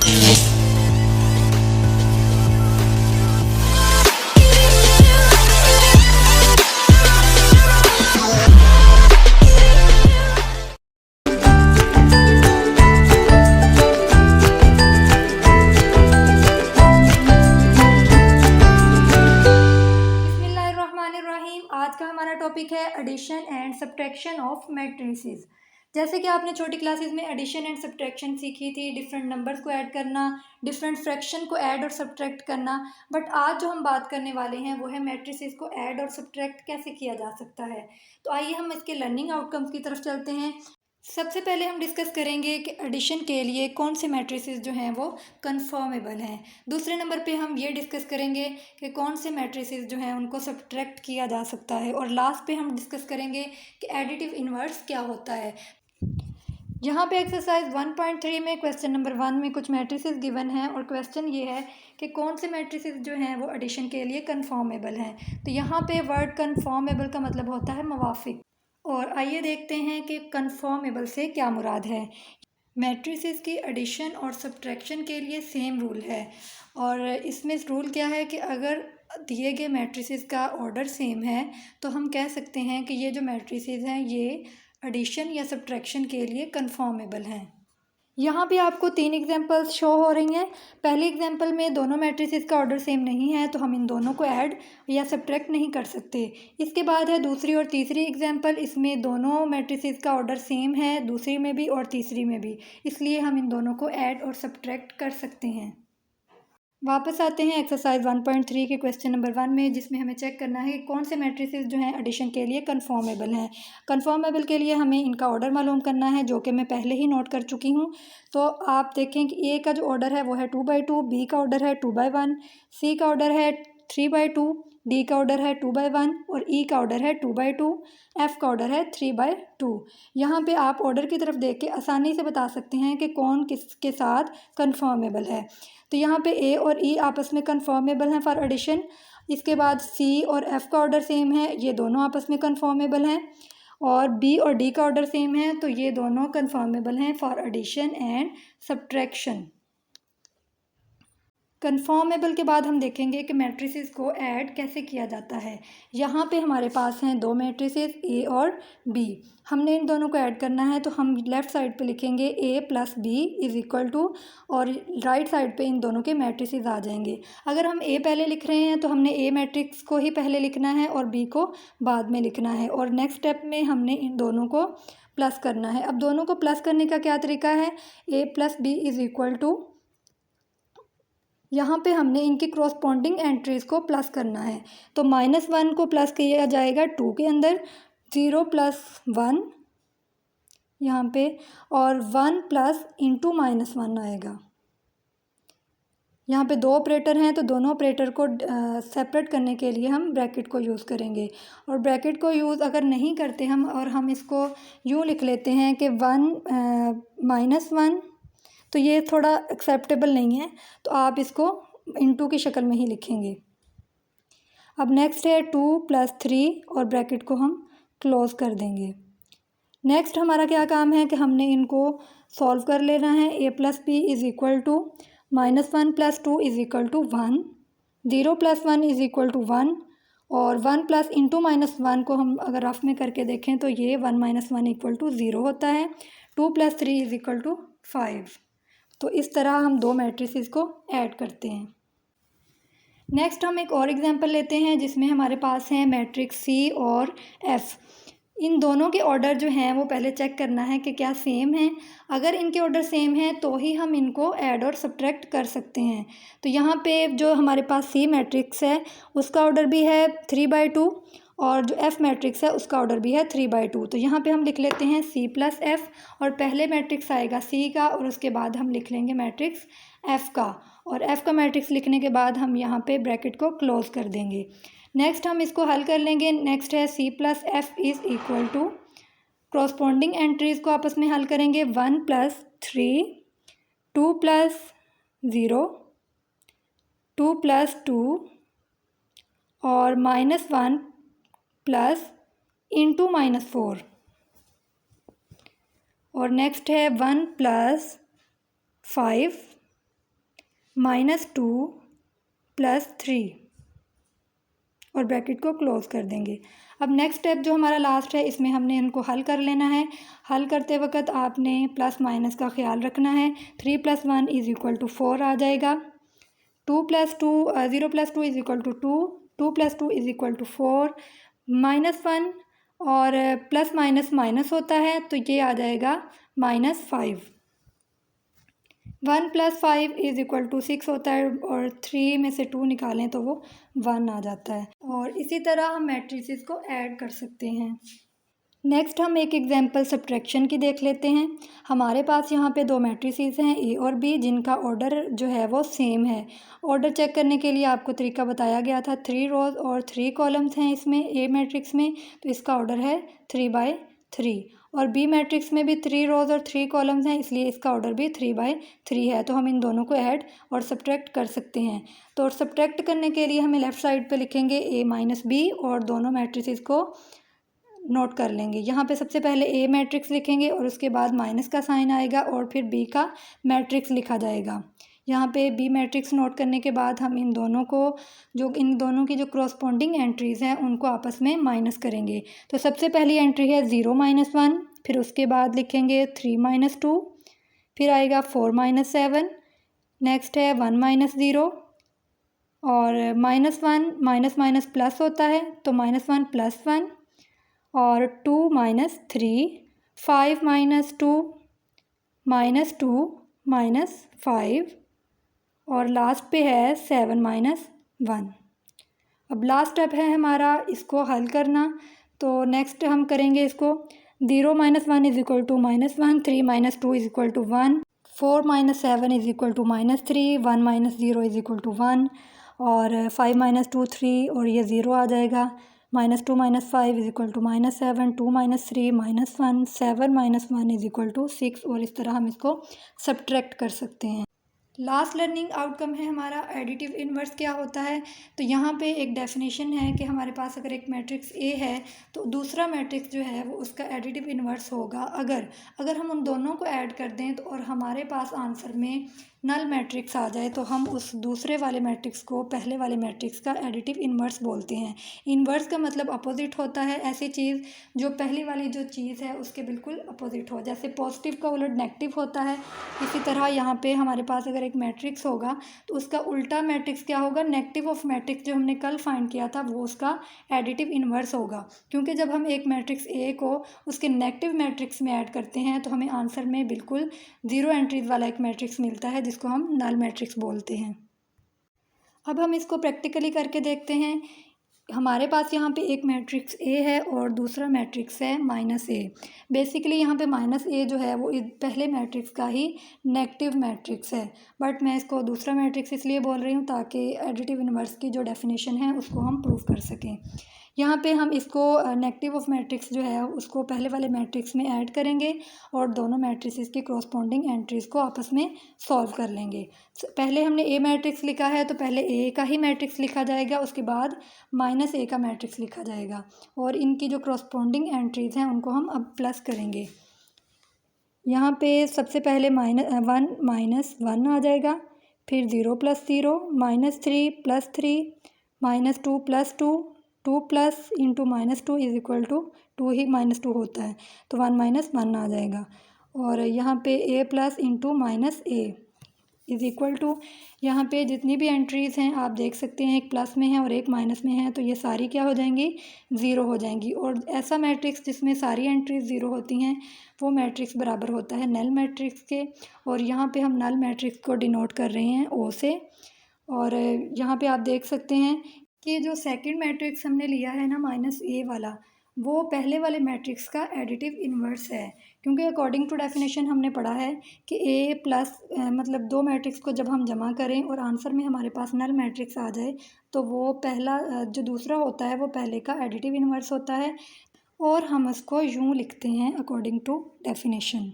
आज का हमारा टॉपिक है addition and subtraction of matrices. जैसे कि आपने छोटी क्लासेस में एडिशन एंड सब्ट्रैक्शन सीखी थी, डिफरेंट नंबर्स को ऐड करना, डिफरेंट फ्रैक्शन को ऐड और सब्ट्रैक्ट करना। बट आज जो हम बात करने वाले हैं वो है मैट्रिसेस को ऐड और सब्ट्रैक्ट कैसे किया जा सकता है। तो आइए हम इसके लर्निंग आउटकम्स की तरफ चलते हैं। सबसे पहले हम डिस्कस करेंगे कि एडिशन के लिए कौन से मैट्रिसेस जो हैं वो कन्फर्मेबल हैं। दूसरे नंबर पे हम ये डिस्कस करेंगे कि कौन से मैट्रिसेस जो हैं उनको सब्ट्रैक्ट किया जा सकता है। और लास्ट पे हम डिस्कस करेंगे कि एडिटिव इन्वर्स क्या होता है। यहाँ पे एक्सरसाइज 1.3 में क्वेश्चन नंबर 1 में कुछ मैट्रिसेस गिवन हैं और क्वेश्चन ये है कि कौन से मैट्रिसेस जो हैं वो एडिशन के लिए कन्फर्मेबल हैं। तो यहाँ पे वर्ड कन्फर्मेबल का मतलब होता है मुवाफिक। और आइए देखते हैं कि कन्फर्मेबल से क्या मुराद है। मैट्रिसेस की एडिशन और सब्ट्रैक्शन के लिए सेम रूल है और इसमें रूल क्या है कि अगर दिए गए मैट्रिसेस का ऑर्डर सेम है तो हम कह सकते हैं कि ये जो मैट्रिसेस हैं ये एडिशन या सब्ट्रैक्शन के लिए कन्फर्मेबल हैं। यहाँ भी आपको 3 एग्जांपल्स शो हो रही हैं। पहले एग्जांपल में दोनों मैट्रिसेस का ऑर्डर सेम नहीं है तो हम इन दोनों को ऐड या सब्ट्रैक्ट नहीं कर सकते। इसके बाद है दूसरी और तीसरी एग्जांपल, इसमें दोनों मैट्रिसेस का ऑर्डर सेम है, दूसरी में भी और तीसरी में भी, इसलिए हम इन दोनों को ऐड और सब्ट्रैक्ट कर सकते हैं। वापस आते हैं एक्सरसाइज 1.3 के क्वेश्चन नंबर 1 में, जिसमें हमें चेक करना है कि कौन से मैट्रिसेस जो हैं एडिशन के लिए कन्फर्मेबल हैं। कन्फर्मेबल के लिए हमें इनका ऑर्डर मालूम करना है, जो कि मैं पहले ही नोट कर चुकी हूँ। तो आप देखें कि ए का जो ऑर्डर है वो है 2/2, बी का ऑर्डर है 2/1, सी का ऑर्डर है 3/2, डी का ऑर्डर है 2/1 और ई का ऑर्डर है 2/2, एफ़ का ऑर्डर है 3/2। यहाँ पे आप ऑर्डर की तरफ देख के आसानी से बता सकते हैं कि कौन किसके साथ कन्फर्मेबल है। तो यहाँ पे ए और ई आपस में कन्फर्मेबल हैं फॉर एडिशन। इसके बाद सी और एफ़ का ऑर्डर सेम है, ये दोनों आपस में कन्फर्मेबल हैं। और बी और डी का ऑर्डर सेम है, तो ये दोनों कन्फर्मेबल हैं for addition and subtraction. Conformable के बाद हम देखेंगे कि मैट्रिसेस को ऐड कैसे किया जाता है। यहाँ पे हमारे पास हैं दो मैट्रिसेस ए और बी। हमने इन दोनों को ऐड करना है तो हम लेफ़्ट साइड पे लिखेंगे A plus B is equal to, और राइट साइड पे इन दोनों के मैट्रिसेस आ जाएंगे। अगर हम ए पहले लिख रहे हैं तो हमने ए मैट्रिक्स को ही पहले लिखना है और बी को बाद में लिखना है, और नेक्स्ट स्टेप में हमने इन दोनों को प्लस करना है। अब दोनों को प्लस करने का क्या तरीका है, A plus B is equal to, यहाँ पे हमने इनकी क्रॉसपॉन्डिंग एंट्रीज़ को प्लस करना है। तो -1 को प्लस किया जाएगा 2 के अंदर, 0 + 1 यहाँ पे, और 1 प्लस इंटू -1 आएगा। यहाँ पे दो ऑपरेटर हैं तो दोनों ऑपरेटर को सेपरेट करने के लिए हम ब्रैकेट को यूज़ करेंगे। और ब्रैकेट को यूज़ अगर नहीं करते हम और हम इसको यूँ लिख लेते हैं कि 1 -1, तो ये थोड़ा एक्सेप्टेबल नहीं है, तो आप इसको इंटू की शक्ल में ही लिखेंगे। अब नेक्स्ट है 2 + 3 और ब्रैकेट को हम क्लोज़ कर देंगे। नेक्स्ट हमारा क्या काम है कि हमने इनको सॉल्व कर लेना है। A plus B is equal to -1 + 2 is equal to 1, 0 + 1 is equal to 1, और 1 प्लस इंटू -1 को हम अगर रफ में करके देखें तो ये 1 - 1 इक्वल टू 0 होता है। 2 + 3 इज़ इक्वल टू 5। तो इस तरह हम दो मैट्रिसेस को ऐड करते हैं। नेक्स्ट हम एक और एग्जांपल लेते हैं जिसमें हमारे पास हैं मैट्रिक्स सी और एफ़। इन दोनों के ऑर्डर जो हैं वो पहले चेक करना है कि क्या सेम हैं। अगर इनके ऑर्डर सेम हैं तो ही हम इनको ऐड और सब्ट्रैक्ट कर सकते हैं। तो यहाँ पे जो हमारे पास सी मैट्रिक्स है उसका ऑर्डर भी है 3/2, और जो एफ़ मैट्रिक्स है उसका ऑर्डर भी है 3/2। तो यहाँ पे हम लिख लेते हैं सी प्लस एफ़, और पहले मैट्रिक्स आएगा सी का और उसके बाद हम लिख लेंगे मैट्रिक्स एफ़ का, और एफ़ का मैट्रिक्स लिखने के बाद हम यहाँ पे ब्रैकेट को क्लोज़ कर देंगे। नेक्स्ट हम इसको हल कर लेंगे। नेक्स्ट है C plus F is equal to, corresponding entries को आपस में हल करेंगे, 1 + 3, 2 + 0, 2 + 2 और -1 प्लस इंटू -4, और नेक्स्ट है 1 + 5 -2 + 3 और ब्रैकेट को क्लोज़ कर देंगे। अब नेक्स्ट स्टेप जो हमारा लास्ट है, इसमें हमने इनको हल कर लेना है। हल करते वक्त आपने प्लस माइनस का ख्याल रखना है। 3 + 1 = 4 आ जाएगा। 2 + 2 0 + 2 = 2, 2 + 2 = 4, -1 और प्लस माइनस माइनस होता है तो ये आ जाएगा -5। 1 + 5 = 6 होता है और 3 में से 2 निकालें तो वो 1 आ जाता है। और इसी तरह हम मैट्रिसेस को ऐड कर सकते हैं। नेक्स्ट हम एक एग्जांपल सब्ट्रैक्शन की देख लेते हैं। हमारे पास यहाँ पे दो मैट्रिसेस हैं ए और बी, जिनका ऑर्डर जो है वो सेम है। ऑर्डर चेक करने के लिए आपको तरीका बताया गया था। 3 रोज़ और 3 कॉलम्स हैं इसमें ए मैट्रिक्स में, तो इसका ऑर्डर है 3/3। और बी मैट्रिक्स में भी 3 रोज़ और 3 कॉलम्स हैं, इसलिए इसका ऑर्डर भी 3/3 है। तो हम इन दोनों को ऐड और सब्ट्रैक्ट कर सकते हैं। तो सब्ट्रैक्ट करने के लिए हमें लेफ़्ट साइड पे लिखेंगे a - b और दोनों मैट्रिसेस को नोट कर लेंगे। यहाँ पे सबसे पहले ए मैट्रिक्स लिखेंगे और उसके बाद माइनस का साइन आएगा और फिर बी का मैट्रिक्स लिखा जाएगा। यहाँ पे बी मैट्रिक्स नोट करने के बाद हम इन दोनों की जो क्रॉसपोंडिंग एंट्रीज़ हैं उनको आपस में माइनस करेंगे। तो सबसे पहली एंट्री है 0 - 1, फिर उसके बाद लिखेंगे 3 - 2, फिर आएगा 4 - 7, नेक्स्ट है 1 - 0 और -1 माइनस माइनस प्लस होता है तो -1 + 1 और 2 - 3, 5 - 2, -2 -5 और लास्ट पे है 7 - 1। अब लास्ट स्टेप है हमारा इसको हल करना। तो नेक्स्ट हम करेंगे इसको 0 - 1 = -1, 3 - 2 = 1, 4 - 7 = -3, 1 - 0 = 1 और 5 - 2 3 और ये 0 आ जाएगा। -2 - 5 = -7, 2 - 3 -1, 7 - 1 = 6 और इस तरह हम इसको सब्ट्रैक्ट कर सकते हैं। लास्ट लर्निंग आउटकम है हमारा एडिटिव इन्वर्स क्या होता है। तो यहाँ पे एक डेफिनेशन है कि हमारे पास अगर एक मैट्रिक्स ए है तो दूसरा मैट्रिक्स जो है वो उसका एडिटिव इन्वर्स होगा अगर हम उन दोनों को ऐड कर दें तो और हमारे पास आंसर में नल मैट्रिक्स आ जाए तो हम उस दूसरे वाले मैट्रिक्स को पहले वाले मैट्रिक्स का एडिटिव इन्वर्स बोलते हैं। इन्वर्स का मतलब अपोजिट होता है, ऐसी चीज़ जो पहली वाली जो चीज़ है उसके बिल्कुल अपोजिट हो। जैसे पॉजिटिव का उलट नेगेटिव होता है, इसी तरह यहाँ पे हमारे पास अगर एक मैट्रिक्स होगा तो उसका उल्टा मैट्रिक्स क्या होगा, नेगेटिव ऑफ मैट्रिक्स जो हमने कल फाइंड किया था वो उसका एडिटिव इन्वर्स होगा। क्योंकि जब हम एक मैट्रिक्स ए को उसके नेगेटिव मैट्रिक्स में ऐड करते हैं तो हमें आंसर में बिल्कुल 0 एंट्रीज वाला एक मैट्रिक्स मिलता है जिसको हम नल मैट्रिक्स बोलते हैं। अब हम इसको प्रैक्टिकली करके देखते हैं। हमारे पास यहाँ पे एक मैट्रिक्स ए है और दूसरा मैट्रिक्स है -a। बेसिकली यहाँ पे -a जो है वो पहले मैट्रिक्स का ही नेगेटिव मैट्रिक्स है, बट मैं इसको दूसरा मैट्रिक्स इसलिए बोल रही हूँ ताकि एडिटिव इन्वर्स की जो डेफिनेशन है उसको हम प्रूव कर सकें। यहाँ पे हम इसको नेगेटिव ऑफ मैट्रिक्स जो है उसको पहले वाले मैट्रिक्स में ऐड करेंगे और दोनों मैट्रिसेस की क्रॉसपोंडिंग एंट्रीज़ को आपस में सॉल्व कर लेंगे। पहले हमने ए मैट्रिक्स लिखा है तो पहले ए का ही मैट्रिक्स लिखा जाएगा, उसके बाद -a का मैट्रिक्स लिखा जाएगा और इनकी जो क्रॉसपोंडिंग एंट्रीज़ हैं उनको हम अब प्लस करेंगे। यहाँ पे सबसे पहले -1 -1 आ जाएगा, फिर 0 + 0, -3 + 3, -2 + 2, 2 प्लस इंटू -2 = 2 ही -2 होता है तो 1 - 1 आ जाएगा। और यहाँ पे a प्लस इंटू -a = यहाँ पे जितनी भी एंट्रीज़ हैं आप देख सकते हैं, एक प्लस में है और एक माइनस में है, तो ये सारी क्या हो जाएंगी, 0 हो जाएंगी। और ऐसा मैट्रिक्स जिसमें सारी एंट्रीज़ 0 होती हैं वो मैट्रिक्स बराबर होता है नल मैट्रिक्स के। और यहाँ पे हम नल मैट्रिक्स को डिनोट कर रहे हैं O से। और यहाँ पे आप देख सकते हैं कि जो सेकंड मैट्रिक्स हमने लिया है ना -a वाला, वो पहले वाले मैट्रिक्स का एडिटिव इन्वर्स है। क्योंकि अकॉर्डिंग टू डेफिनेशन हमने पढ़ा है कि a प्लस मतलब दो मैट्रिक्स को जब हम जमा करें और आंसर में हमारे पास नल मैट्रिक्स आ जाए तो वो पहला जो दूसरा होता है वो पहले का एडिटिव इन्वर्स होता है और हम उसको यूँ लिखते हैं अकॉर्डिंग टू डेफिनेशन।